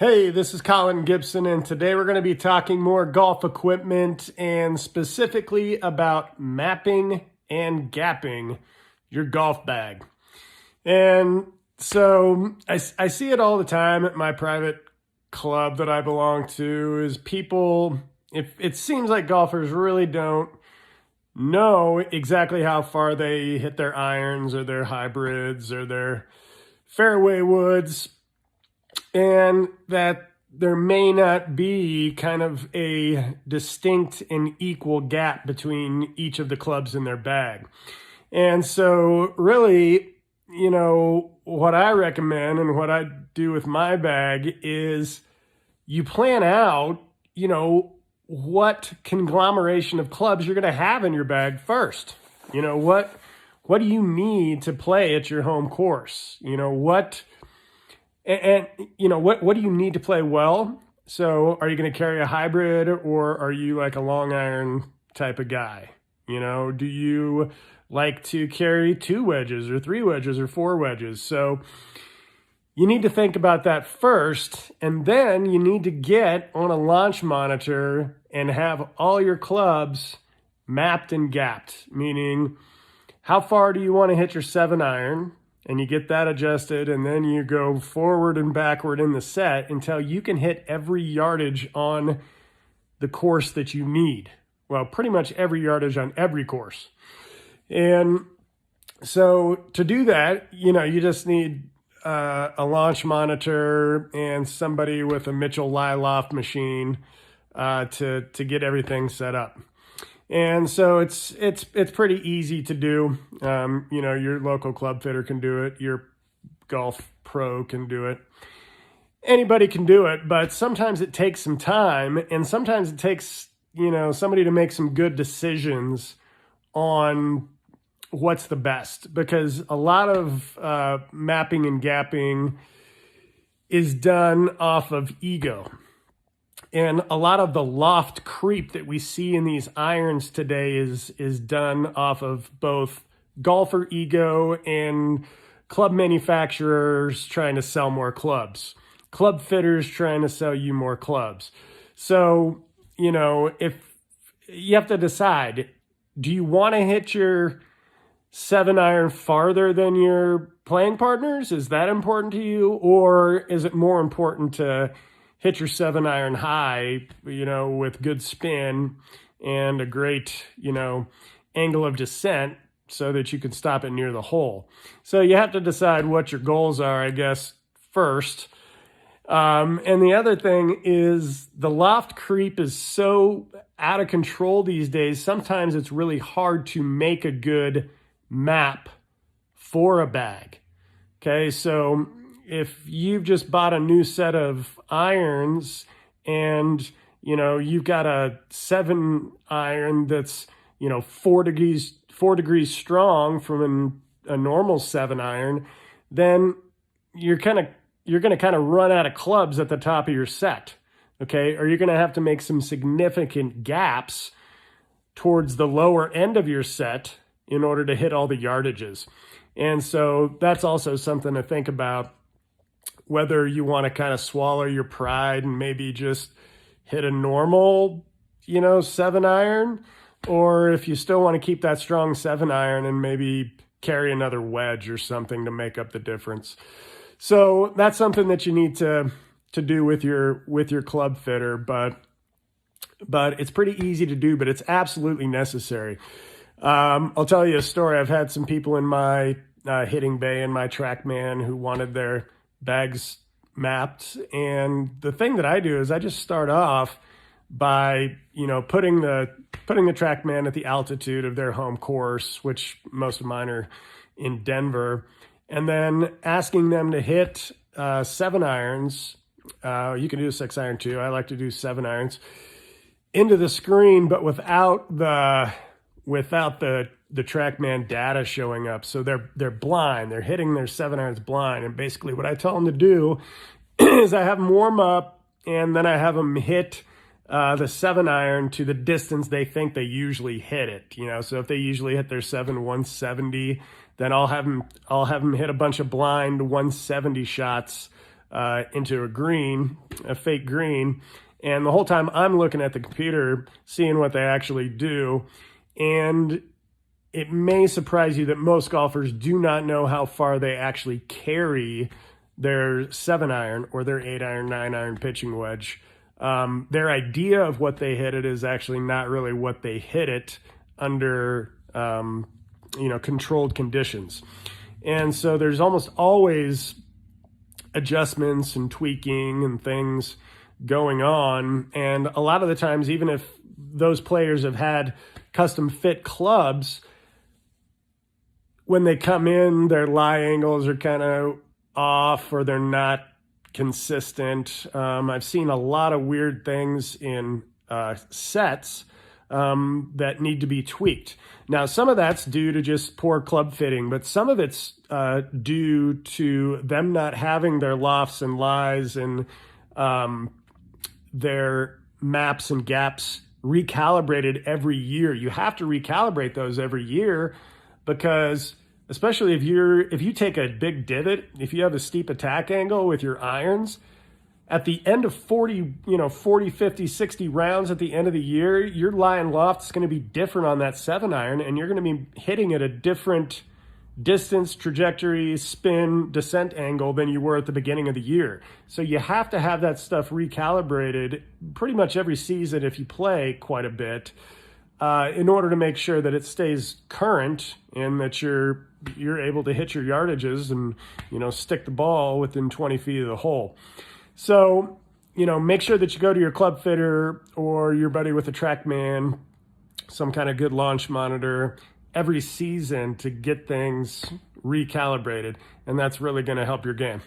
Hey, this is Colin Gibson, and today we're going to be talking more golf equipment and specifically about mapping and gapping your golf bag. And so I see it all the time at my private club that I belong to is people, if it seems like golfers really don't know exactly how far they hit their irons or their hybrids or their fairway woods, and that there may not be kind of a distinct and equal gap between each of the clubs in their bag. And so really, what I recommend and what I do with my bag is you plan out, what conglomeration of clubs you're going to have in your bag first. What do you need to play at your home course? What do you need to play well? So are you going to carry a hybrid, or are you like a long iron type of guy? Do you like to carry 2 wedges or 3 wedges or 4 wedges? So you need to think about that first, and then you need to get on a launch monitor and have all your clubs mapped and gapped, meaning how far do you want to hit your 7-iron? And you get that adjusted, and then you go forward and backward in the set until you can hit every yardage on the course that you need. Well, pretty much every yardage on every course. And so to do that, you just need a launch monitor and somebody with a Mitchell Liloft machine to get everything set up. And so it's pretty easy to do. Your local club fitter can do it. Your golf pro can do it. Anybody can do it, but sometimes it takes some time, and sometimes it takes, somebody to make some good decisions on what's the best, because a lot of mapping and gapping is done off of ego. And a lot of the loft creep that we see in these irons today is done off of both golfer ego and club manufacturers trying to sell more clubs, club fitters trying to sell you more clubs. So, if you have to decide, do you want to hit your 7-iron farther than your playing partners? Is that important to you? Or is it more important to hit your 7-iron high, with good spin and a great, angle of descent so that you can stop it near the hole? So you have to decide what your goals are, I guess, first. And the other thing is the loft creep is so out of control these days. Sometimes it's really hard to make a good map for a bag. Okay, so if you've just bought a new set of irons and, you've got a 7-iron that's, 4 degrees strong from a normal 7-iron, then you're going to kind of run out of clubs at the top of your set. Okay. Or you're going to have to make some significant gaps towards the lower end of your set in order to hit all the yardages. And so that's also something to think about, whether you want to kind of swallow your pride and maybe just hit a normal, 7-iron, or if you still want to keep that strong 7-iron and maybe carry another wedge or something to make up the difference. So that's something that you need to do with your club fitter, but it's pretty easy to do, but it's absolutely necessary. I'll tell you a story. I've had some people in my hitting bay and my TrackMan who wanted their bags mapped, and the thing that I do is I just start off by putting the TrackMan at the altitude of their home course, which most of mine are in Denver, and then asking them to hit 7-irons. You can do a 6-iron too. I like to do 7-irons into the screen, but without the TrackMan data showing up. So they're blind. They're hitting their 7-irons blind. And basically what I tell them to do is I have them warm up, and then I have them hit the 7-iron to the distance they think they usually hit it. So if they usually hit their 170, then I'll have them hit a bunch of blind 170 shots into a green, a fake green. And the whole time I'm looking at the computer, seeing what they actually do. And it may surprise you that most golfers do not know how far they actually carry their 7-iron or their 8-iron, 9-iron pitching wedge. Their idea of what they hit it is actually not really what they hit it under, controlled conditions. And so there's almost always adjustments and tweaking and things going on. And a lot of the times, even if those players have had custom fit clubs, when they come in, their lie angles are kind of off or they're not consistent. I've seen a lot of weird things in sets that need to be tweaked. Now, some of that's due to just poor club fitting, but some of it's due to them not having their lofts and lies and their maps and gaps recalibrated every year. You have to recalibrate those every year because especially if you take a big divot, if you have a steep attack angle with your irons, at the end of 40, 50, 60 rounds at the end of the year, your lie and loft is going to be different on that 7-iron, and you're going to be hitting at a different distance, trajectory, spin, descent angle than you were at the beginning of the year. So you have to have that stuff recalibrated pretty much every season if you play quite a bit in order to make sure that it stays current and that you're able to hit your yardages and, stick the ball within 20 feet of the hole. So, make sure that you go to your club fitter or your buddy with a TrackMan, some kind of good launch monitor every season to get things recalibrated. And that's really going to help your game.